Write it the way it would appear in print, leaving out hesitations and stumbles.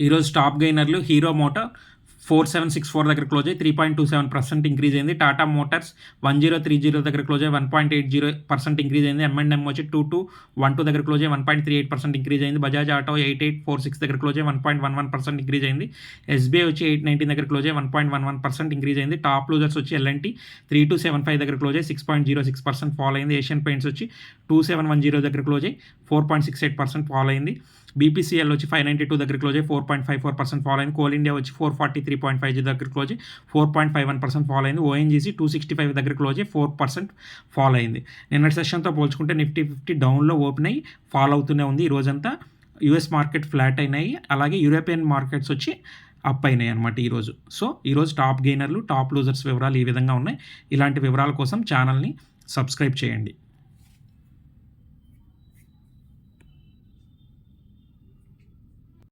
ఈరోజు top గెయినర్లు hero motor 4764 దగ్గర close అయ్యి 3.27% ఇంక్రీజ్ అయింది. టాటా మోటార్స్ 1030 దగ్గర క్లోజ్ అయ్యి 1.80% ఇంక్రీజ్ అయింది. M&M వచ్చి 2212 దగ్గర క్లోజ్ అయ్యి 1.38% ఇంక్రీజ్ అయింది. బజాజ్ ఆటో 8846 దగ్గర క్లోజ్ అయ్యి 1.11% ఇంక్రీజ్ అయింది. SBI వచ్చి 819 దగ్గర క్లోజ్ అయ్యి 1.11% ఇంక్రీజ్ అయింది. టాప్ లూజర్స్ వచ్చి L&T 3275 దగ్గర క్లోజ్ అయ్యి 6.06% ఫాల్ అయింది. ఏషియన్ పెయింట్స్ వచ్చి 2710 దగ్గర క్లోజ్ అయ్యి 4.68% ఫాల్ అయింది. BPCL వచ్చి 592 దగ్గర క్లోజ్ అయ్యి 4.54% ఫాల్ అయింది. కోల్ ఇండియా వచ్చి 443.50 దగ్గర క్లోజ్ అయ్యి 4.51% ఫాల్ అయింది. ONGC 265 దగ్గర క్లోజ్ అయ్యి 4% ఫాల్ అయింది. నిన్నటి సెషన్తో పోల్చుకుంటే నిఫ్టీ 50 డౌన్లో ఓపెన్ అయ్యి ఫాల్ అవుతూనే ఉంది. ఈ రోజంతా US మార్కెట్ ఫ్లాట్ అయినాయి, అలాగే యూరోపియన్ మార్కెట్స్ వచ్చి అప్ అయినాయి అనమాట ఈరోజు. సో ఈరోజు టాప్ గెయినర్లు టాప్ లూజర్స్ వివరాలు ఈ విధంగా ఉన్నాయి. ఇలాంటి వివరాల కోసం ఛానల్ని సబ్స్క్రైబ్ చేయండి.